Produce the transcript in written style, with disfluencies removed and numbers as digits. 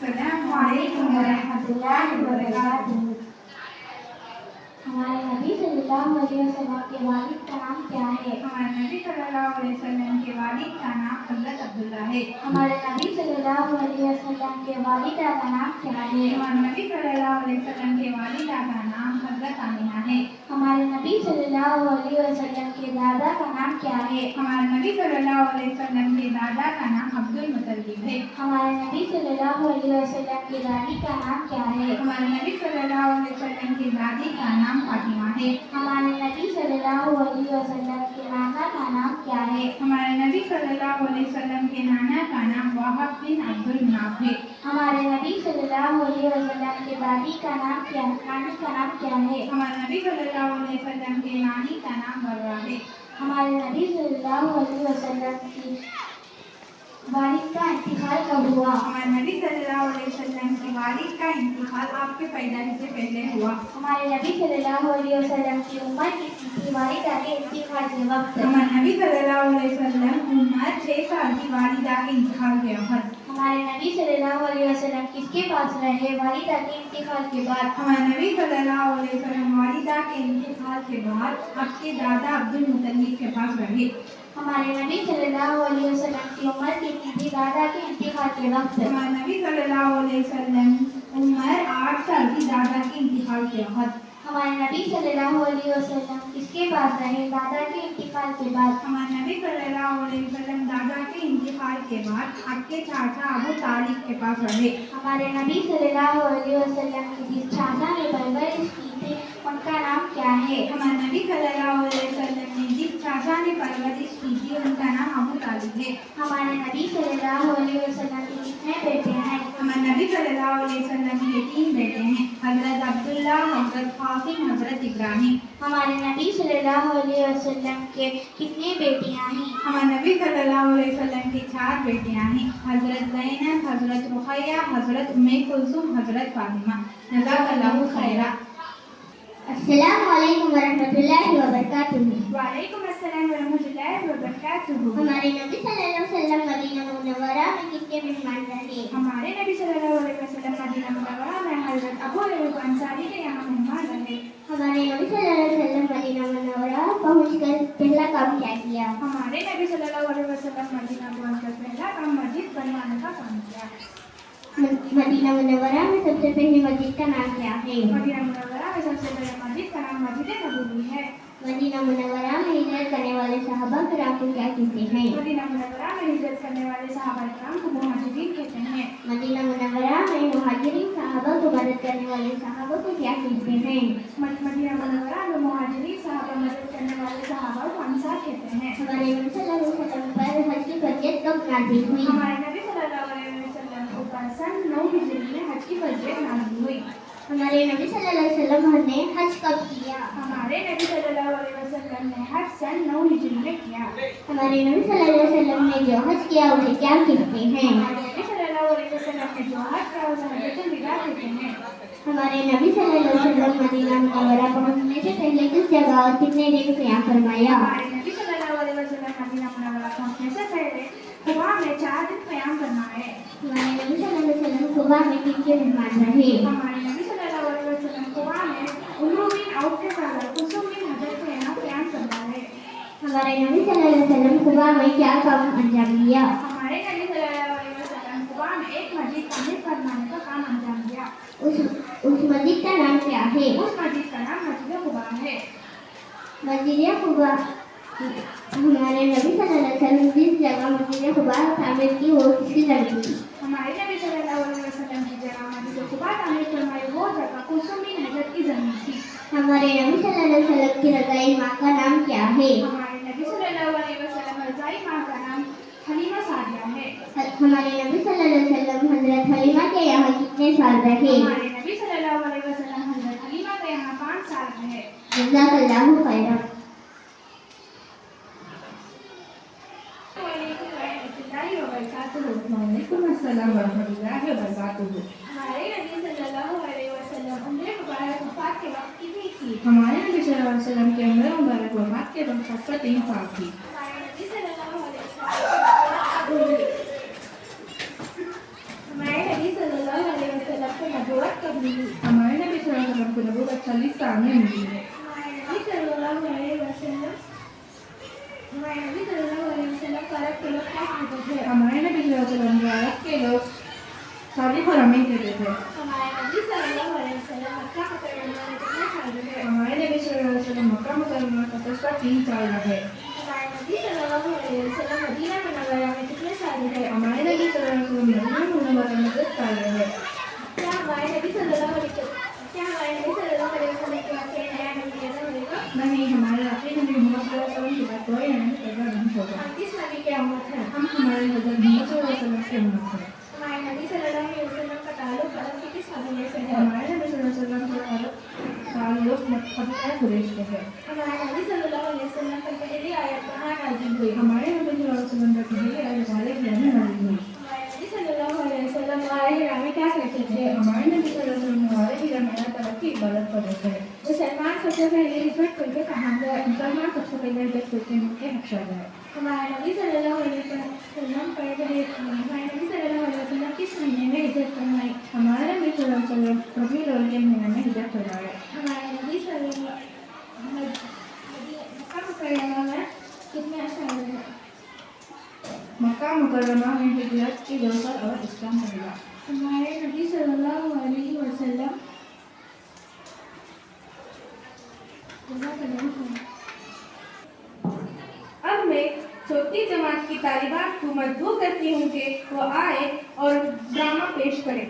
अस्सलामु अलैकुम वरहमतुल्लाहि वबरकातुहू। हमारे नबी सल्लल्लाहु अलैहि वसल्लम के वालिद का नाम क्या है? हमारे नबी सल्लल्लाहु अलैहि वसल्लम के वालिद का नाम हज़रत अब्दुल्ला है। हमारे नबी सल्लल्लाहु अलैहि वसल्लम के वालिदा का नाम क्या है? हमारे नबी सल्लल्लाहु अलैहि वसल्लम के वालिदा का नाम हज़रत आमिना है। हमारे नबी सल्लल्लाहु अलैहि वसल्लम के दादा का नाम क्या है? हमारे नबी सल्लल्लाहु अलैहि वसल्लम के दादा का नाम अब्दुल मुत्तलिब है। हमारे नबी सल्लल्लाहु अलैहि वसल्लम की दादी का नाम क्या है? हमारे नबी सल्लल्लाहु अलैहि वसल्लम की दादी का नाम फातिमा है। हमारे नबी सल्लल्लाहु अलैहि वसल्लम के नाना का नाम क्या है? हमारे नबी सल्लल्लाहु अलैहि वसल्लम के नाना का नाम वहाब बिन अब्दुल मनाफ है। हमारे नबी सल्लल्लाहु अलैहि वसल्लम के दादी का नाम क्या नानी का नाम क्या है? हमारे नबी सल्लल्लाहु अलैहि वसल्लम के नानी का नाम बर्रा है। हमारे नबी सल्लल्लाहु अलैहि वसल्लम की वालिद का इंतकाल कब हुआ? हमारे नबी सल्लल्लाहु अलैहि वसल्लम के वालिद का इंतकाल आपके पैदाइश से पहले हुआ। हमारे नबी सल्लल्लाहु अलैहि वसल्लम की उम्र कितनी थी वालिदा के इंतकाल के वक्त? हमारे नबी सल्लल्लाहु अलैहि वसल्लम उम्र 6 साल की वालिदा के इंतकाल के वक्त। हमारे नबी सल्लल्लाहु अलैहि वसल्लम किसके पास रहे वालिदा के इंतकाल के बाद? हमारे नबी सल्लल्लाहु अलैहि वसल्लम वालिदा के इंतकाल के बाद आपके दादा अब्दुल मुत्तलिब के पास रहे। हमारे नबी सल्लल्लाहु अलैहि वसल्लम की उम्र कितनी थी दादा के इंतकाल के वक्त? हमारे नबी सल्लल्लाहु अलैहि वसल्लम उम्र 8 साल की दादा के इंतकाल के वक्त। हमारे नबी सल्लल्लाहु अलैहि वसल्लम किसके पास रहे दादा के इंतकाल के बाद? हमारे नबी सल्लल्लाहु अलैहि वसल्लम दादा के इंतकाल के बाद आपके चाचा अबू तालिब के पास रहे। हमारे नबी सल्लल्लाहु अलैहि वसल्लम की जिस चाचा ने परवरिश की थी उनका नाम क्या है? हमारे नबी सल्लल्लाहु अलैहि वसल्लम ने जिस चाचा ने परवरिश की थी उनका नाम अबू तालिब है। हमारे नबी सल्लल्लाहु अलैहि वसल्लम के कितने बेटे हैं? हमारे नबी सल्लल्लाहु अलैहि वसल्लम के 3 बेटे हैं, हजरत अब्दुल्ला, हजरत कासिम, हजरत इब्राहिम। हमारे नबी सल्लल्लाहु अलैहि वसल्लम के कितनी बेटियां हैं? हमारे नबी सल्लल्लाहु अलैहि वसल्लम की 4 बेटियां हैं, हजरत ज़ैनब, हजरत रुक़ैया, हजरत उम्मे कुलसूम, हजरत फातिमा। जज़ाकल्लाहु खैरा। अस्सलामु अलैकुम वरहमतुल्लाहि वबरकातुहू। वालेकुम अस्सलाम वरहमतुल्लाहि वबरकातुहू। हमारे नबी सल्लल्लाहु अलैहि वसल्लम मदीना मुनव्वरा में कितने मेहमान रहे? हमारे नबी सल्लल्लाहु अलैहि वसल्लम मदीना मुनव्वरा में हजरत अबू अय्यूब अंसारी के यहाँ मेहमान रहे। हमारे नबी सल्लल्लाहु अलैहि वसल्लम मदीना मुनव्वरा पहुंचकर पहला काम क्या किया? हमारे नबी सल्लल्लाहु अलैहि वसल्लम मदीना पहुंचकर पहला काम मस्जिद बनवाने का काम किया। मदीना मुनव्वरा में सबसे पहली मस्जिद का नाम क्या है? मदीना मुनव्वरा में सबसे पहले मस्जिद का नाम मस्जिद नबवी है। मदीना मुनव्वरा में हिजरत करने वाले सहाबा किराम को क्या कहते हैं? मदीना मुनव्वरा में हिजरत करने वाले सहाबा किराम को मुहाजिरीन कहते हैं। मदीना मुनव्वरा में मुहाजिरीन सहाबा को मदद करने वाले सहाबा को क्या कहते हैं? मदीना मुनव्वरा में मुहाजिरीन सहाबा मदद करने वाले सहाबा को अंसार कहते हैं। हमारे नबी सल्लल्लाहु अलैहि वसल्लम पर हज की फर्जियत कब नाज़िल हुई? हमारे नबी सल्लल्लाहु अलैहि वसल्लम को सन 9 हिजरी में हज की फर्जियत नाज़िल हुई। हमारे नबी सल्लल्लाहु अलैहि वसल्लम ने हज कब किया? हमारे नबी सल्लल्लाहु अलैहि वसल्लम ने हज सन 9 हिजरी में किया। हमारे नबी सल्लल्लाहु अलैहि वसल्लम ने जो हज किया उसे क्या कहते हैं? हमारे नबी सल्लल्लाहु अलैहि वसल्लम ने जो हज किया उसे हज्जतुल विदा कहते हैं। हमारे नबी सल्लल्लाहु अलैहि वसल्लम मदीना मुनव्वरा पहुंचने से पहले किस जगह और कितने दिन क़याम फरमाया? हमारे नबी सल्लल्लाहु अलैहि वसल्लम मदीना मुनव्वरा पहुंचने से पहले कुबा में 4 दिन क़याम फरमाए। हमारे नबी सल्लल्लाहु अलैहि वसल्लम कुबा में किनके मेहमान रहे? हमारे नबी सल्लल्लाहु अलैहि वसल्लम कुबा में उम्र बिन औफ के साथ कुसुम बिन हजर के यहाँ क़याम फरमाए। हमारे नबी सल्लल्लाहु अलैहि वसल्लम कुबा में क्या काम अंजाम दिया? हमारे नबी सल्लल्लाहु अलैहि वसल्लम कुबा में एक मस्जिद तामीर फरमाने का काम अंजाम दिया। उस मस्जिद का नाम क्या है? उस मस्जिद का नाम मस्जिद कुबा है। मस्जिद कुबा हमारे नबी सल्लल्लाहु अलैहि वसल्लम जिस जगह मस्जिद कुबा तामीर की वो किसकी जगह थी? हमारे नबी सल्लल्लाहु अलैहि वसल्लम की जगह मस्जिद कुबा तामीर फरमाई वो जगह कुसुम बिन हजर की जमीन थी। हमारे नबी सल्लल्लाहु अलैहि वसल्लम की रज़ाई माँ का नाम क्या है? हमारे नबी सल्लल्लाहु अलैहि वसल्लम रज़ाई माँ का नाम हलीमा सादिया है। हमारे नबी सल्लल्लाहु अलैहि वसल्लम हजरत हलीमा के यहाँ कितने साल रहे? हमारे नबी सल्लल्लाहु अलैहि वसल्लम हजरत हलीमा के यहाँ 5 साल रहे। जज़ाकल्लाहु खैरा। वालेकुम अस्सलाम वरहमतुल्लाहि वबरकातुहू। हमारे नबी सल्लल्लाहु अलैहि वसल्लम उम्र मुबारक वफ़ात के वक्त कितनी थी? हमारे नबी सल्लल्लाहु अलैहि वसल्लम की उम्र मुबारक वफ़ात के वक्त 3 साल थी। हमारे नबी सल्लल्लाहु अलैहि वसल्लम क्या कहते थे? हमारे नबी सल्लल्लाहु अलैहि वसल्लम अरब के लोग सालिह और अमीर कहते थे। हमारे नबी सल्लल्लाहु अलैहि वसल्लम मक्का मुकर्रमा में कितने साल रहे? हमारे नबी सल्लल्लाहु अलैहि वसल्लम मक्का मुकर्रमा में 3 साल रहे। हमारे नबी सल्लल्लाहु अलैहि वसल्लम मदीना मुनव्वरा में कितने साल रहे? हमारे नबी सल्लल्लाहु अलैहि वसल्लम मदीना मुनव्वरा में 10 साल रहे। क्या हमारे नबी सल्लल्लाहु अलैहि वसल्लम के वाक़े नया नबी पैदा होगा? नहीं, हमारे आखिरी नबी मोहम्मद सल्लल्लाहु अलैहि वसल्लम के बाद कोई नया नबी पैदा नहीं होगा। हम किस नबी के उम्मत हैं? हम हमारे हज़रत मोहम्मद सल्लल्लाहु अलैहि वसल्लम के उम्मत हैं। हमारे नबी सल्लल्लाहु अलैहि वसल्लम का ताल्लुक अरब के किस कबीले से है? हमारे नबी सल्लल्लाहु अलैहि वसल्लम का ताल्लुक कबीला कुरैश से है। हमारे नबी सल्लल्लाहु अलैहि वसल्लम पर पहली आयत कहाँ नाज़िल हुई? हमारे नबी सल्लल्लाहु अलैहि वसल्लम का पहली आयत वाले में नाज़िल हुई। हमारे नबी सल्लल्लाहु अलैहि वसल्लम वाले हिरा में क्या करते थे? हमारे नबी सल्लल्लाहु अलैहि वसल्लम वाले हिरा में अल्लाह ताला की इबादत करते थे। मुसलमान सबसे पहले हिजरत करके कहाँ गए? मुसलमान सबसे पहले हिजरत करके मक्के हबशा गए। हमारे नबी सल्लल्लाहु अलैहि वसल्लम किस महीने में हिजरत फरमाई? हमारे नबी सल्लल्लाहु अलैहि वसल्लम रबीउल अव्वल महीने में हिजरत फरमाए। हमारे नबी सल्लल्लाहु मक्का मुकर्रमा में कितने साल रहे? मक्का मुकर्रमा में हिजरत की 2 साल और इस्लाम पहुंचा। हमारे नबी सल्लल्लाहु अलैहि वसल्लम अब मैं चौथी जमात की तालिबात को मजबूर करती हूँ कि वो आए और ड्रामा पेश करें।